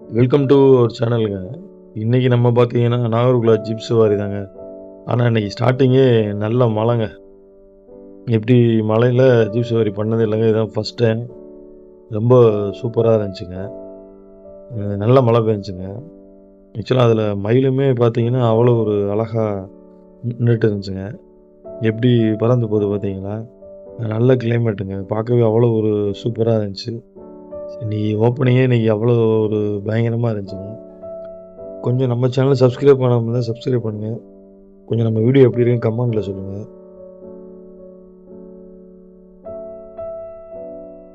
Welcome to our சேனலுங்க. இன்னைக்கு நம்ம பார்த்தீங்கன்னா, நாகர்கோவில் ஜீப் சவாரி தாங்க. ஆனா இன்னைக்கு ஸ்டார்ட்டிங்கே நல்ல மழைங்க. இப்படி மழையில ஜீப் சவாரி பண்ணதே இல்லங்க. இதான் ஃபர்ஸ்ட் டைம். ரொம்ப சூப்பரா இருந்துச்சுங்க. நல்ல மழை பெஞ்சுங்க. ஆக்சுவலா அதில மயிலுமே பார்த்தீங்கன்னா, அவ்வளோ ஒரு அழகா நின்னுட்டு இருந்துச்சுங்க. எப்படி பறந்து போகுது பார்த்தீங்களா? நல்ல கிளைமேட்டுங்க. பார்க்கவே அவ்வளோ ஒரு சூப்பரா இருந்துச்சு. இன்னைக்கு ஓப்பனிங்கே இன்னைக்கு அவ்வளோ ஒரு பயங்கரமா இருந்துச்சுங்க. கொஞ்சம் நம்ம சேனல சப்ஸ்கிரைப் பண்ணாம இருந்தா சப்ஸ்கிரைப் பண்ணுங்க. கொஞ்சம் நம்ம வீடியோ எப்படி இருக்குன்னு கமெண்ட்ல சொல்லுங்க.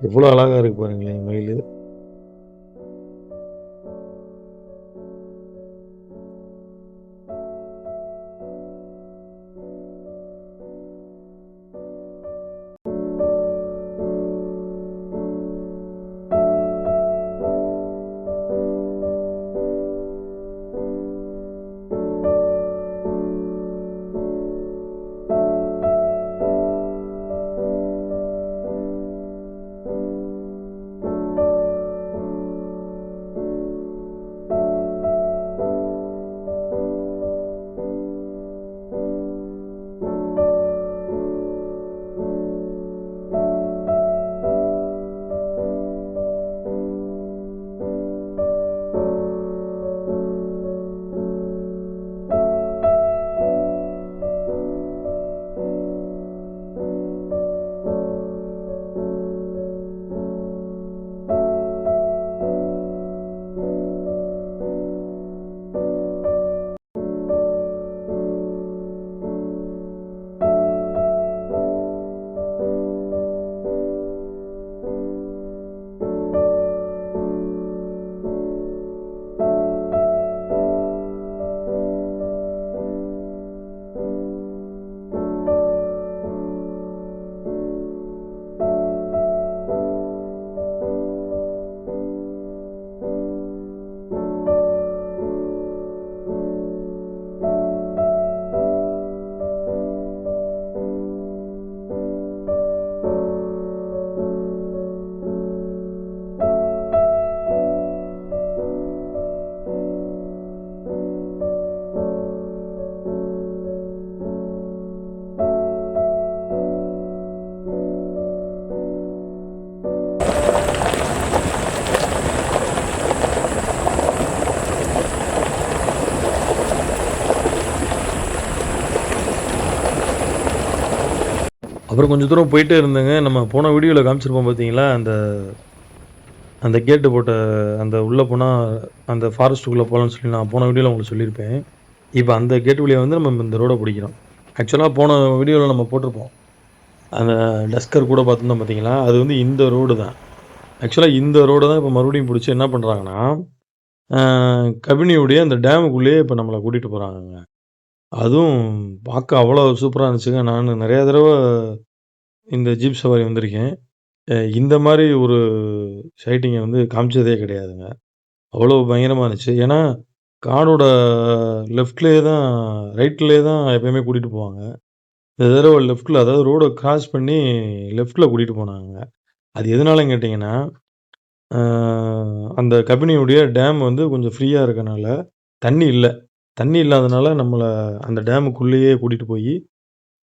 எவ்வளோ அழகா இருக்கு பாருங்களேன் மயிலு. அப்புறம் கொஞ்சம் தூரம் போயிட்டே இருந்தேங்க. நம்ம போன வீடியோல காமிச்சிருப்போம் பார்த்தீங்களா? அந்த அந்த கேட்டு போட்ட அந்த உள்ள போனா அந்த ஃபாரஸ்ட்டுக்குள்ள போலான்னு சொல்லி நான் போன வீடியோல உங்களுக்கு சொல்லியிருப்பேன். இப்ப அந்த கேட் வழியா வந்து நம்ம இந்த ரோட பிடிக்கிறோம். ஆக்சுவலா போன வீடியோல நம்ம போட்டிருப்போம். அந்த டஸ்கர் கூட பார்த்துருந்தோம் பார்த்தீங்களா? அது வந்து இந்த ரோடு தான். ஆக்சுவலா இந்த ரோட தான் இப்ப மறுபடியும் புடிச்சு என்ன பண்றாங்கன்னா, அ கபினியுடைய அந்த டேமுக்குள்ளேயே இப்ப நம்மள கூட்டிட்டு போறாங்கங்க. அதுவும் பார்க்க அவ்வளோ சூப்பரா இருந்துச்சுங்க. நானு நெறைய தடவ இந்த ஜீப் சவாரி வந்திருக்கேன். இந்த மாரி ஒரு சைட்டிங்க வந்து காமிச்சதே கிடையாதுங்க. அவ்வளோ பயங்கரமா இருந்துச்சு. ஏன்னா, காடோட லெஃப்ட்லயே தான் ரைட்லயே தான் எப்பயுமே கூட்டிட்டு போவாங்க. இந்த தடவ லெஃப்ட்ல அதாவது ரோட கிராஸ் பண்ணி லெஃப்ட்ல கூட்டிட்டு போனாங்கங்க. அது எதனாலன்னு கேட்டீங்கன்னா, அ அந்த கபினியுடைய டேம் வந்து கொஞ்சம் ஃப்ரீயா இருக்கனால, தண்ணி இல்ல. தண்ணி இல்லாதனால நம்மள அந்த டேமுக்குள்ளேயே கூட்டிட்டு போயி,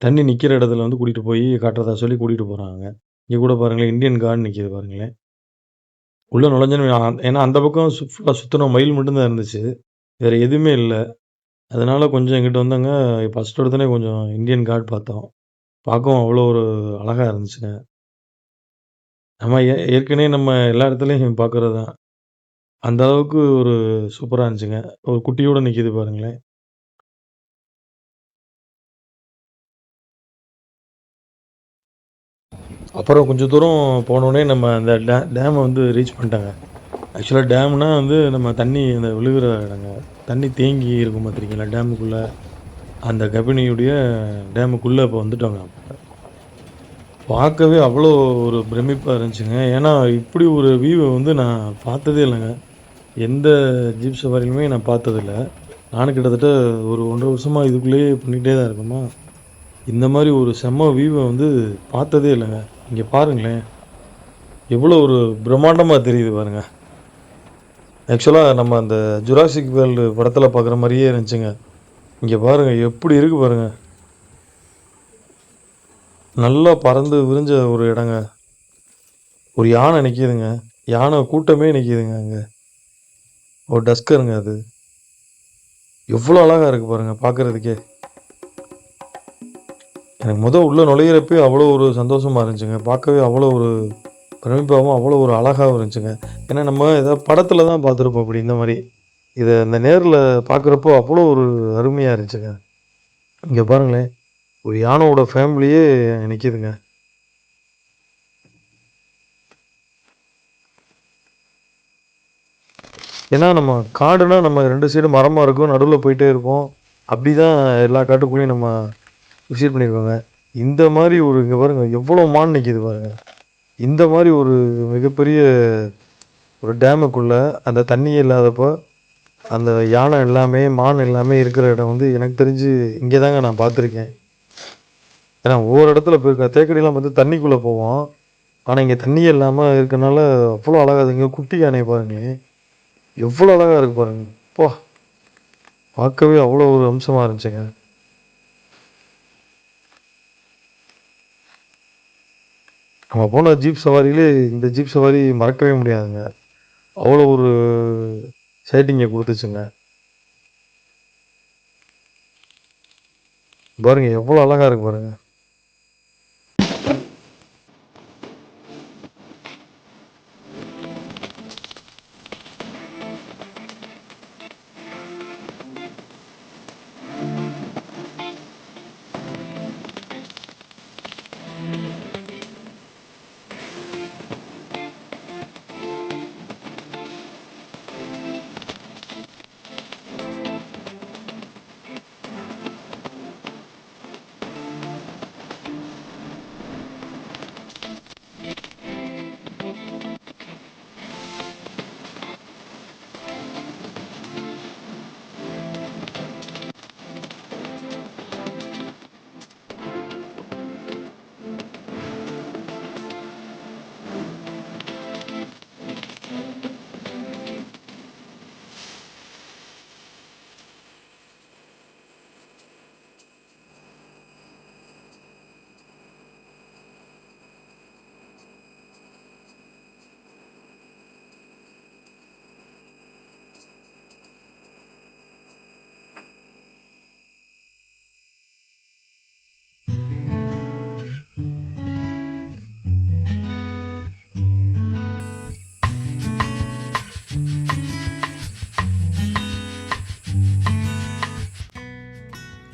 தண்ணி நிக்கிற இடத்துல வந்து கூட்டிட்டு போயி காட்டுறதா சொல்லி கூட்டிட்டு போறாங்க. இங்க கூட பாருங்களேன், இந்தியன் கார்ட் நிக்குது பாருங்களேன். உள்ள நுழைஞ்சோனே ஏன்னா அந்த பக்கம் ஃபுல்லா சுத்துனோம். மயில் மட்டும் தான் இருந்துச்சு. வேற எதுவுமே இல்ல. அதனால கொஞ்சம் இங்கிட்டு வந்தோங்க. ஃபர்ஸ்ட் எடுத்தோனே கொஞ்சம் இந்தியன் கார்ட் பார்த்தோம். பார்க்கவும் அவ்வளோ ஒரு அழகா இருந்துச்சுங்க. நம்ம ஏற்கனவே நம்ம எல்லா இடத்துலயும் பார்க்குறது தான். அந்த அளவுக்கு ஒரு சூப்பரா இருந்துச்சுங்க. ஒரு குட்டியோட நிக்குது பாருங்களேன். அப்புறம் கொஞ்சம் தூரம் போனோனே நம்ம அந்த டேம வந்து ரீச் பண்ணிட்டோங்க. ஆக்சுவலா டேம்னா வந்து நம்ம தண்ணி அந்த விழுகுற இடங்க. தண்ணி தேங்கி இருக்கும் பார்த்துருக்கீங்களா டேமுக்குள்ள. அந்த கபினியுடைய டேமுக்குள்ள இப்ப வந்துட்டோங்க. பார்க்கவே அவ்வளோ ஒரு பிரமிப்பா இருந்துச்சுங்க. ஏன்னா, இப்படி ஒரு வியூவ வந்து நான் பார்த்ததே இல்லங்க. எந்த ஜீப் சவாரிலுமே நான் பார்த்ததில்ல. நானும் கிட்டத்தட்ட ஒரு 1 1/2 வருஷமா இதுக்குள்ளேயே பண்ணிட்டே தான் இருக்கோமா, இந்த மாரி ஒரு செம்ம வியூவ வந்து பார்த்ததே இல்லங்க. இங்க பாருங்களேன்! எவ்வளோ ஒரு பிரம்மாண்டமா தெரியுது பாருங்க. ஆக்சுவலா நம்ம அந்த ஜுராசிக் வேர்ல்டு படத்துல பார்க்குற மாரியே இருந்துச்சுங்க. இங்க பாருங்க எப்படி இருக்கு பாருங்க. நல்லா பறந்து விரிஞ்ச ஒரு இடங்க. ஒரு யானை நிக்குதுங்க. யானை கூட்டமே நிக்குதுங்க அங்க. ஒரு டஸ்கருங்க அது. எவ்வளோ அழகா இருக்கு பாருங்க பார்க்கறதுக்கே. எனக்கு உள்ள நுழையிறப்பயே அவ்வளோ ஒரு சந்தோஷமா இருந்துச்சுங்க. பார்க்கவே அவ்வளோ ஒரு பிரமிப்பாவும், அவ்வளோ ஒரு அழகாவும் இருந்துச்சுங்க. ஏன்னா நம்ம ஏதாவது படத்துல தான் பார்த்துருப்போம் இப்படி இந்த மாரி. இத இந்த நேர்ல பார்க்குறப்போ அவ்வளோ ஒரு அருமையா இருந்துச்சுங்க. இங்க பாருங்களேன், ஒரு யானையோட ஃபேமிலியே நிக்குதுங்க. ஏன்னா நம்ம காடுனா நம்ம 2 சைடும் மரமா இருக்கும். நடுவுல போயிட்டே இருப்போம். அப்படிதான் எல்லா காட்டுக்குள்ளயும் நம்ம விசிட் பண்ணியிருக்கோங்க. இந்த மாரி ஒரு இங்க பாருங்க எவ்வளோ மான் நிக்குது பாருங்க. இந்த மாரி ஒரு மிகப்பெரிய ஒரு டேமுக்குள்ள அந்த தண்ணியே இல்லாதப்போ, அந்த யானை எல்லாமே, மான் எல்லாமே இருக்கிற இடம் வந்து எனக்கு தெரிஞ்சு இங்க தாங்க நான் பார்த்துருக்கேன். ஏன்னா ஒவ்வொரு இடத்துல போயிருக்கேன். தேக்கடிலாம் வந்து தண்ணிக்குள்ள போவோம். ஆனா இங்க தண்ணியே இல்லாம இருக்கனால அவ்வளோ அழகா இருக்கு. இங்க குட்டி யானைய பாருங்களேன். எவ்வளோ அழகா இருக்கு பாருங்க. அப்பா! பார்க்கவே அவ்வளோ ஒரு அம்சமா இருந்துச்சுங்க. நம்ம போன ஜீப் சவாரியிலே இந்த ஜீப் சவாரி மறக்கவே முடியாதுங்க. அவ்வளோ ஒரு எக்சைட்டிங்க குடுத்துச்சுங்க. பாருங்க எவ்வளோ அழகா இருக்கு பாருங்க.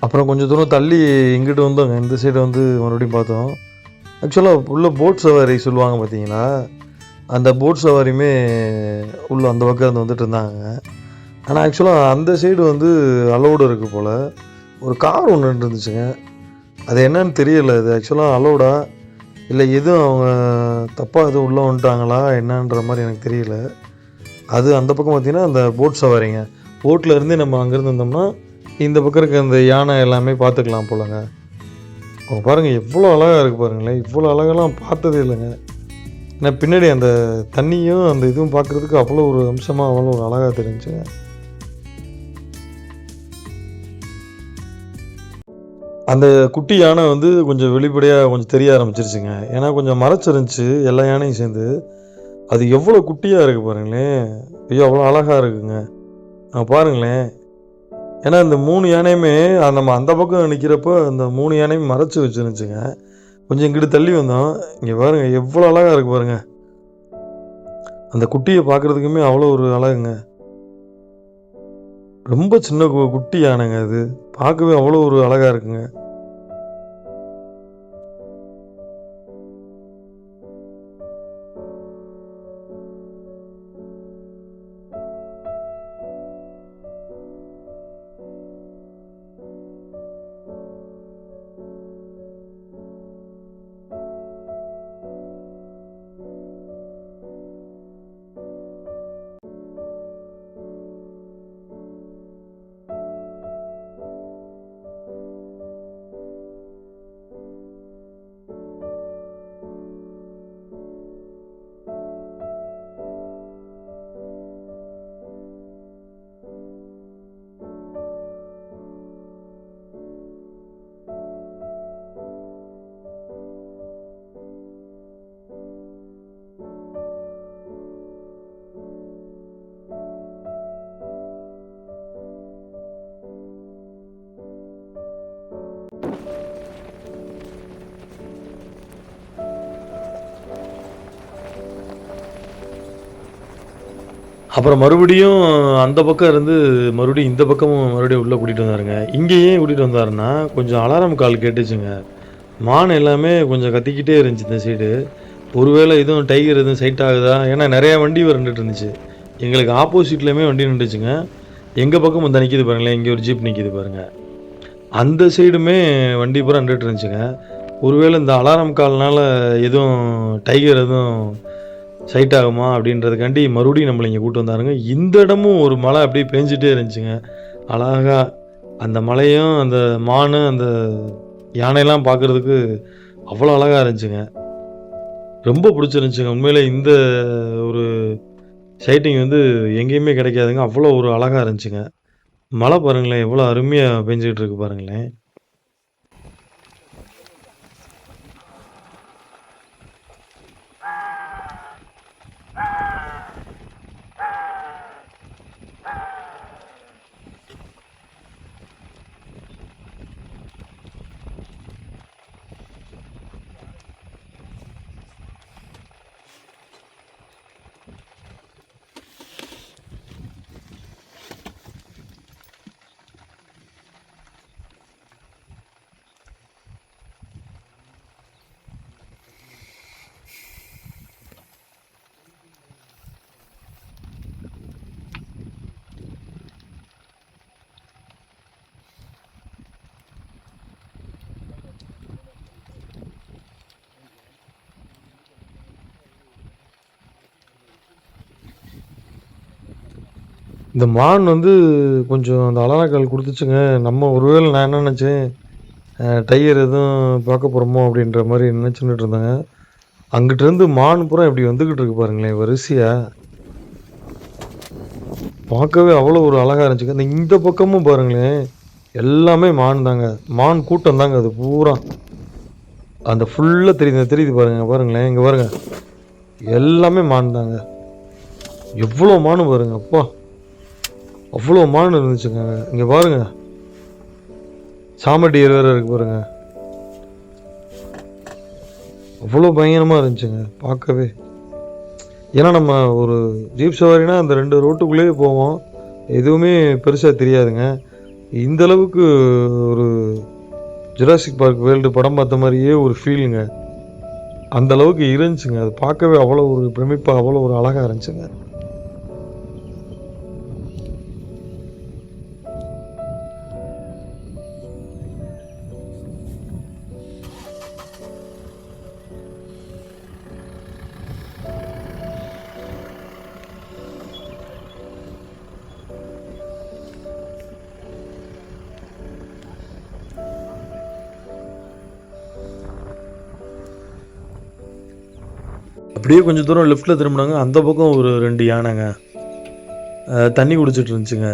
அப்புறம் கொஞ்சம் தூரம் தள்ளி இங்கிட்டு வந்தோங்க. இந்த சைடு வந்து மறுபடியும் பார்த்தோம். ஆக்சுவலா உள்ள போட் சவாரி சொல்லுவாங்க பார்த்தீங்களா? அந்த போட் சவாரியுமே உள்ள அந்த பக்கம் இருந்து வந்துட்டு இருந்தாங்க. ஆனா ஆக்சுவலா அந்த சைடு வந்து அலோவ்டு இருக்கு போல. ஒரு கார் ஒண்ணு நின்னுருந்துச்சுங்க. அது என்னன்னு தெரியல. அது ஆக்சுவலா அலோவ்டா? இல்ல எதுவும் அவங்க தப்பா எதுவும் உள்ள வந்துட்டாங்களா? என்னன்ற மாரி எனக்கு தெரியல. அது அந்த பக்கம் பார்த்தீங்கன்னா, அந்த போட் சவாரிங்க. போட்ல இருந்து நம்ம அங்கருந்து வந்தோம்னா, இந்த பக்கம் இருக்க அந்த யானை எல்லாமே பார்த்துக்கலாம் போலங்க. அங்க பாருங்க எவ்வளோ அழகா இருக்கு பாருங்களேன். இவ்வளோ அழகெல்லாம் பார்த்ததே இல்லங்க. ஏன்னா பின்னாடி அந்த தண்ணியும், அந்த இதுவும் பார்க்குறதுக்கு அவ்வளோ ஒரு அம்சமா, அவ்வளோ ஒரு அழகா தெரிஞ்சுங்க. அந்த குட்டி யானை வந்து கொஞ்சம் வெளிப்படையா கொஞ்சம் தெரிய ஆரம்பிச்சுருச்சுங்க. ஏன்னா கொஞ்சம் மறைச்சிருந்துச்சு எல்லா யானையும் சேர்ந்து. அது எவ்வளோ குட்டியா இருக்கு பாருங்களேன். ஐயோ! அவ்வளோ அழகா இருக்குங்க. அங்க பாருங்களேன். ஏன்னா இந்த 3 யானையுமே நம்ம அந்த பக்கம் நிக்கிறப்போ, அந்த 3 யானையும் மறைச்சு வச்சிருந்துச்சுங்க. கொஞ்சம் இங்கிட்டு தள்ளி வந்தோம். இங்க பாருங்க எவ்வளோ அழகா இருக்கு பாருங்க. அந்த குட்டிய பார்க்குறதுக்குமே அவ்வளோ ஒரு அழகுங்க. ரொம்ப சின்ன குட்டி யானைங்க அது. பார்க்கவே அவ்வளோ ஒரு அழகா இருக்குங்க. அப்புறம் மறுபடியும் அந்த பக்கம் இருந்து மறுபடியும் இந்த பக்கமும் மறுபடியும் உள்ள கூட்டிட்டு வந்தாருங்க. இங்க ஏன் கூட்டிட்டு வந்தாருன்னா, கொஞ்சம் அலாரம் கால் கேட்டுச்சுங்க. மான் எல்லாமே கொஞ்சம் கத்திக்கிட்டே இருந்துச்சு இந்த சைடு. ஒருவேளை எதுவும் டைகர் எதுவும் சைட் ஆகுதா? ஏன்னா நெறைய வண்டி நின்னுட்டு இருந்துச்சு. எங்களுக்கு ஆப்போசிட்லயுமே வண்டி நின்னுச்சுங்க. எங்க பக்கம் இந்த நிக்குது பாருங்களேன், இங்க ஒரு ஜீப் நிக்குது பாருங்க. அந்த சைடுமே வண்டி பூரா நின்னுட்டு இருந்துச்சுங்க. ஒருவேளை இந்த அலாரம் கால்னால எதுவும் டைகர் எதுவும் சைட் ஆகுமா அப்படின்றதுக்காண்டி மறுபடியும் நம்மள இங்க கூட்டு வந்தாருங்க. இந்த இடமும் ஒரு மழை அப்படியே பேஞ்சுட்டே இருந்துச்சுங்க. அழகா அந்த மலையும், அந்த மானு, அந்த யானையெல்லாம் பார்க்கறதுக்கு அவ்வளோ அழகா இருந்துச்சுங்க. ரொம்ப புடிச்சிருந்துச்சுங்க. உண்மையிலே இந்த ஒரு சைட்டிங் வந்து எங்கேயுமே கிடைக்காதுங்க. அவ்வளோ ஒரு அழகா இருந்துச்சுங்க. மழை பாருங்களேன், எவ்வளோ அருமையா பேஞ்சுகிட்டு இருக்கு பாருங்களேன். இந்த மான் வந்து கொஞ்சம் அந்த அலாரக்கால் குடுத்துச்சுங்க. நம்ம ஒருவேளை நான் என்ன நெனச்சேன், டைகர் எதுவும் பார்க்க போறோமோ அப்படின்ற மாரி நெனச்சுன்னுட்டு இருந்தேங்க. அங்கிட்டிருந்து மான் பூரா இப்படி வந்துகிட்டு இருக்கு பாருங்களேன், வரிசையா. பார்க்கவே அவ்வளோ ஒரு அழகா இருந்துச்சுங்க. இந்த பக்கமும் பாருங்களேன், எல்லாமே மான் தாங்க. மான் கூட்டம் தாங்க அது பூரா. அந்த ஃபுல்லா தெரியுது தெரியுது பாருங்க, பாருங்களேன். இங்க பாருங்க. எல்லாமே மான் தாங்க. எவ்வளோ மானு பாருங்க, அப்பா! அவ்வளோ மான் இருந்துச்சுங்க. இங்க பாருங்க. சாம டியர் வேற இருக்கு பாருங்க. அவ்வளோ பயங்கரமா இருந்துச்சுங்க பார்க்கவே. ஏன்னா நம்ம ஒரு ஜீப் சவாரினா அந்த 2 ரோட்டுக்குள்ளேயே போவோம். எதுவுமே பெருசா தெரியாதுங்க. இந்த அளவுக்கு ஒரு ஜுராசிக் பார்க் வேர்ல்டு படம் பார்த்த மாரியே ஒரு ஃபீலுங்க. அந்த அளவுக்கு இருந்துச்சுங்க. அது பார்க்கவே அவ்வளோ ஒரு பிரமிப்பா, அவ்வளோ ஒரு அழகா இருந்துச்சுங்க. அப்படியே கொஞ்சம் தூரம் லெஃப்ட்ல திரும்புனாங்க. அந்த பக்கம் ஒரு 2 யானைங்க. தண்ணி குடிச்சிட்டு இருந்துச்சுங்க.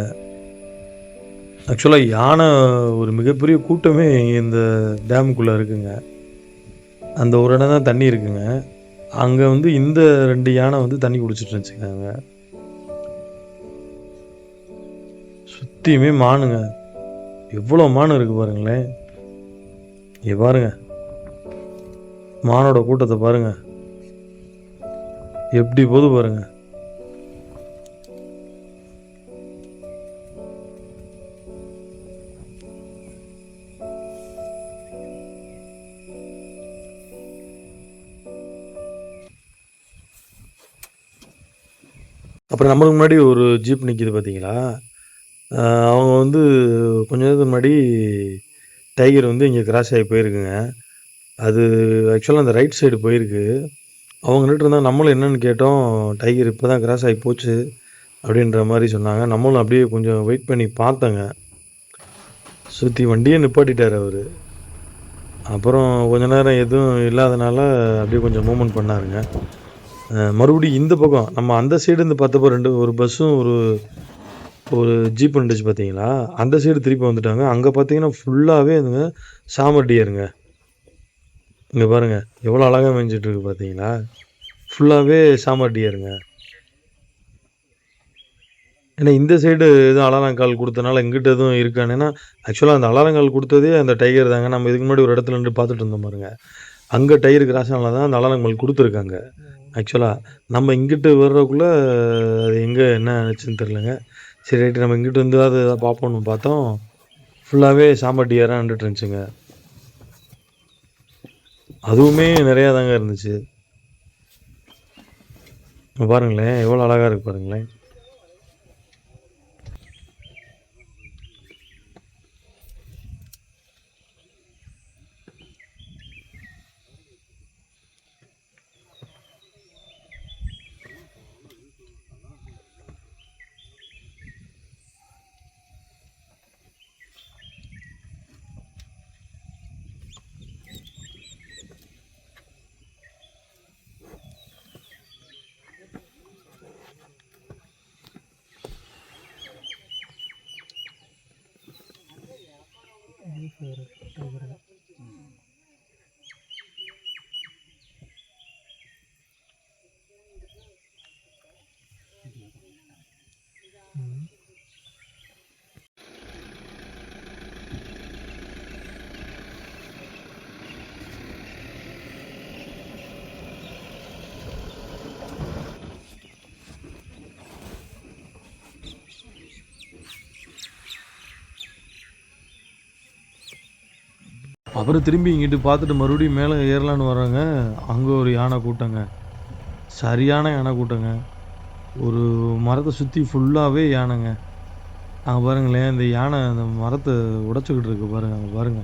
ஆக்சுவலா யானை ஒரு மிகப்பெரிய கூட்டமே இந்த டேமுக்குள்ள இருக்குங்க. அந்த ஒரு இடம் தான் தண்ணி இருக்குங்க. அங்க வந்து இந்த 2 யானை வந்து தண்ணி குடிச்சிட்டு இருந்துச்சுங்க அங்க. சுத்தியுமே மானுங்க. எவ்வளோ மான் இருக்கு பாருங்களேன். இங்க பாருங்க. மானோட கூட்டத்த பாருங்க. எப்படி போகுது பாருங்க. அப்புறம் நம்மளுக்கு முன்னாடி ஒரு ஜீப் நிக்குது பார்த்தீங்களா? அவங்க வந்து கொஞ்ச நேரத்துக்கு முன்னாடி டைகர் வந்து இங்க கிராஸ் ஆகி போயிருக்குங்க. அது ஆக்சுவலா அந்த ரைட் சைடு போயிருக்கு. அவங்க நின்னுட்டுருந்தாங்க. நம்மளும் என்னன்னு கேட்டோம். டைகர் இப்ப தான் கிராஸ் ஆகி போச்சு அப்படின்ற மாரி சொன்னாங்க. நம்மளும் அப்படியே கொஞ்சம் வெயிட் பண்ணி பார்த்தோங்க. சுத்தி வண்டியே நிப்பாட்டிட்டாரு அவரு. அப்புறம் கொஞ்ச நேரம் எதுவும் இல்லாதனால அப்படியே கொஞ்சம் மூவ்மெண்ட் பண்ணாருங்க. மறுபடியும் இந்த பக்கம் நம்ம அந்த சைடு இருந்து பார்த்தப்போ ஒரு பஸ்ஸும் ஒரு ஜீப் நின்னுச்சு பார்த்தீங்களா? அந்த சைடு திருப்பி வந்துட்டாங்க. அங்க பார்த்தீங்கன்னா ஃபுல்லாவே அதுங்க சாம டியருங்க. இங்க பாருங்க. எவ்வளோ அழகா மேய்ஞ்சிட்டு இருக்கு பார்த்தீங்களா? ஃபுல்லாவே சாம டியருங்க. ஏன்னா இந்த சைடு எதுவும் அலாரம் கால் குடுத்தனால இங்கிட்டு எதுவும் இருக்கான்னு ஏன்னா, ஆக்சுவலா அந்த அலாரம் கால் குடுத்ததே அந்த டைகர் தாங்க. நம்ம இதுக்கு முன்னாடி ஒரு இடத்துல நின்று பார்த்துட்டு இருந்தோம் பாருங்க. அங்க டைகர் கிராஸ் ஆனனால தான் அந்த அலாரம் கால் குடுத்துருக்காங்க. ஆக்சுவலா நம்ம இங்கிட்டு வர்றதுக்குள்ள அது எங்க என்ன ஆச்சுன்னு தெரியலங்க. சரி ரைட்டு நம்ம இங்கிட்டு வந்துதாவது எதாவது பார்ப்போம்னு பார்த்தோம். ஃபுல்லாவே சாம்பல் டியரா நின்னுட்டு இருந்துச்சுங்க. அதுவுமே நெறையா தாங்க இருந்துச்சு. இங்க பாருங்களேன், எவ்வளோ அழகா இருக்கு பாருங்களேன். அப்புறம் திரும்பி இங்கிட்டு பார்த்துட்டு மறுபடியும் மேலே ஏறலான்னு வர்றோங்க. அங்க ஒரு யானை கூட்டங்க. சரியான யானை கூட்டங்க. ஒரு மரத்த சுத்தி ஃபுல்லாவே யானைங்க. அங்க பாருங்களேன், இந்த யானை அந்த மரத்த உடைச்சுக்கிட்டு இருக்கு பாருங்க. அங்க பாருங்க.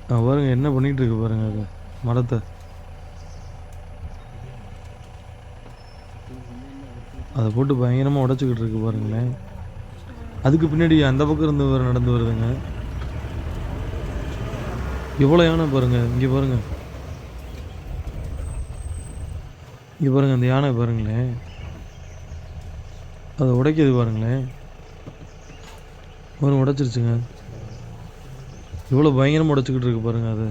அங்க பாருங்க என்ன பண்ணிட்டு இருக்கு பாருங்க அது மரத்த. அத போட்டு பயங்கரமா உடைச்சுக்கிட்டு இருக்கு பாருங்களேன். அதுக்கு பின்னாடி அந்த பக்கம் இருந்து வேற நடந்து வருதுங்க. எவ்வளோ யானை பாருங்க. இங்க பாருங்க. இங்க பாருங்க அந்த யானை பாருங்களேன். அத உடைக்குது பாருங்களேன். பாருங்க உடைச்சிருச்சுங்க. எவ்வளோ பயங்கரமா உடைச்சுக்கிட்டு இருக்கு பாருங்க அது.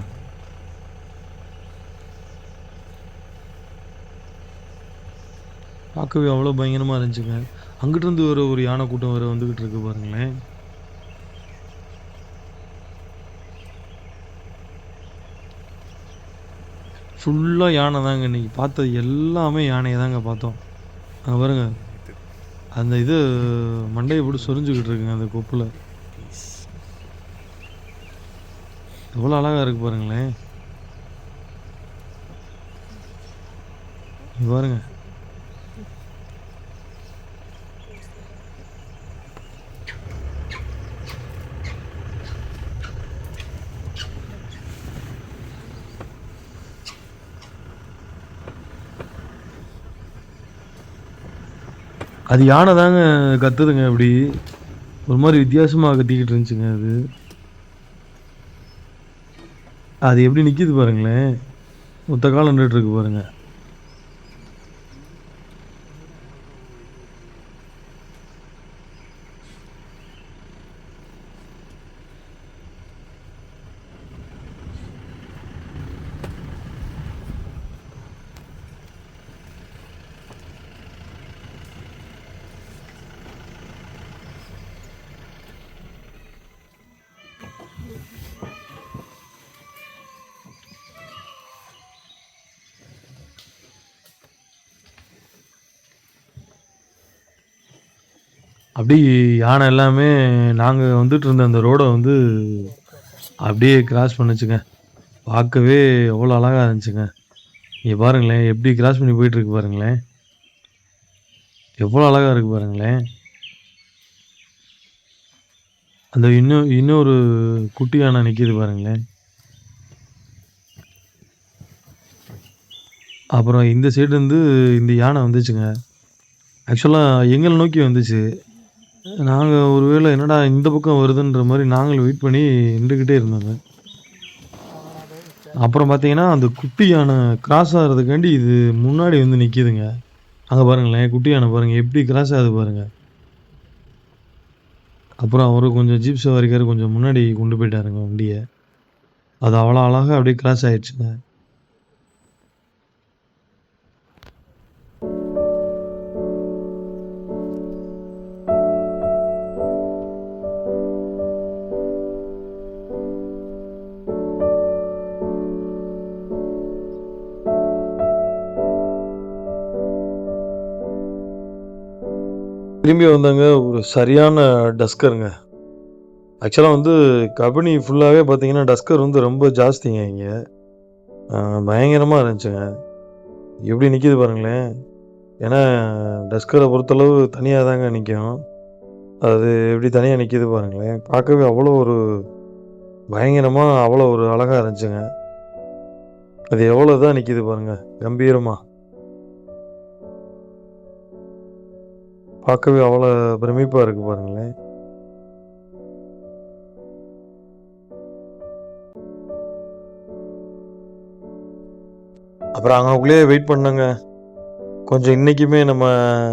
பார்க்கவே அவ்வளோ பயங்கரமா இருந்துச்சுங்க. அங்கிட்டிருந்து வேற ஒரு யானை கூட்டம் வேற வந்துகிட்டு இருக்கு பாருங்களேன். ஃபுல்லா யானை தாங்க. இன்னைக்கு பார்த்தது எல்லாமே யானைய தாங்க பார்த்தோம். அங்க பாருங்க. அந்த இது மண்டைய போட்டு சொரிஞ்சுக்கிட்டு இருக்குங்க அந்த கொப்புல. எவ்வளோ அழகா இருக்கு பாருங்களேன். இங்க பாருங்க. அது யானை தாங்க கத்துதுங்க அப்படி. ஒரு மாரி வித்தியாசமா கத்திக்கிட்டு இருந்துச்சுங்க அது. அது எப்படி நிக்குது பாருங்களேன். ஒத்த கால்ல நின்னுட்டு இருக்கு பாருங்க. அப்படி யானை எல்லாமே நாங்க வந்துட்டு இருந்த அந்த ரோட வந்து அப்படியே கிராஸ் பண்ணுச்சுங்க. பார்க்கவே எவ்வளோ அழகா இருந்துச்சுங்க. இங்க பாருங்களேன், எப்படி கிராஸ் பண்ணி போயிட்டு இருக்கு பாருங்களேன். எவ்வளோ அழகா இருக்கு பாருங்களேன். அந்த இன்னொரு குட்டி யானை நிக்குது பாருங்களேன். அப்புறம் இந்த சைடு இருந்து இந்த யானை வந்துச்சுங்க. ஆக்சுவலா எங்கள நோக்கி வந்துச்சு. நாங்க ஒரு வேளை என்னடா இந்த பக்கம் வருதுன்ற மாரி நாங்களும் வெயிட் பண்ணி நின்டுகிட்டே இருந்தோங்க. அப்புறம் பார்த்தீங்கன்னா, அந்த குட்டி யானை கிராஸ் ஆகுறதுக்காண்டி இது முன்னாடி வந்து நிக்குதுங்க. அங்க பாருங்களேன், குட்டி யானை பாருங்க எப்படி கிராஸ் ஆகுது பாருங்க. அப்புறம் அவரு கொஞ்சம் ஜீப் சவாரிக்காரர் கொஞ்சம் முன்னாடி கொண்டு போயிட்டாருங்க வண்டிய. அது அவ்வளோ அழகா அப்படியே கிராஸ் ஆயிடுச்சுங்க. திரும்பி வந்தாங்க ஒரு சரியான டஸ்கருங்க. ஆக்சுவலா வந்து கம்பெனி ஃபுல்லாவே பார்த்தீங்கன்னா, டஸ்கர் வந்து ரொம்ப ஜாஸ்திங்க இங்க. பயங்கரமா இருந்துச்சுங்க. எப்படி நிக்குது பாருங்களேன். ஏன்னா, டஸ்கர பொறுத்தளவு தனியா தாங்க நிக்கும். அது எப்படி தனியா நிக்குது பாருங்களேன். பார்க்கவே அவ்வளோ ஒரு பயங்கரமா, அவ்வளோ ஒரு அழகா இருந்துச்சுங்க. அது எவ்வளோ இதா நிக்குது பாருங்க. கம்பீரமா. பார்க்கவே அவ்வளோ பிரமிப்பா இருக்கு பாருங்களேன். அப்புறம் அங்கனக்குள்ளேயே வெயிட் பண்ணேங்க. கொஞ்சம் இன்னைக்குமே நம்ம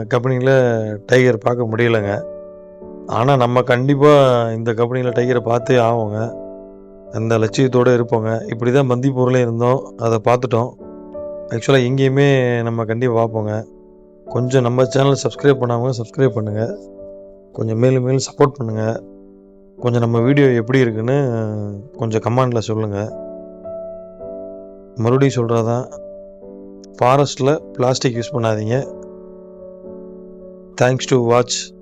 கம்பெனில டைகர் பார்க்க முடியலங்க. ஆனா, நம்ம கண்டிப்பா இந்த கம்பெனில டைகர பார்த்தே ஆவோங்க. அந்த லட்சியத்தோட இருப்போங்க. இப்படி தான் பந்திப்பூர்லயும் இருந்தோம். அத பார்த்துட்டோம். ஆக்சுவலா எங்கேயுமே நம்ம கண்டிப்பா பார்ப்போங்க. கொஞ்சம் நம்ம சேனல் சப்ஸ்கிரைப் பண்ணாம சப்ஸ்கிரைப் பண்ணுங்க. கொஞ்சம் மேலும் மேலும் சப்போர்ட் பண்ணுங்க. கொஞ்சம் நம்ம வீடியோ எப்படி இருக்குன்னு கொஞ்சம் கமெண்ட்ல சொல்லுங்க. மறுபடியும் சொல்றது தான், ஃபாரஸ்ட்ல பிளாஸ்டிக் யூஸ் பண்ணாதீங்க. Thanks to watch.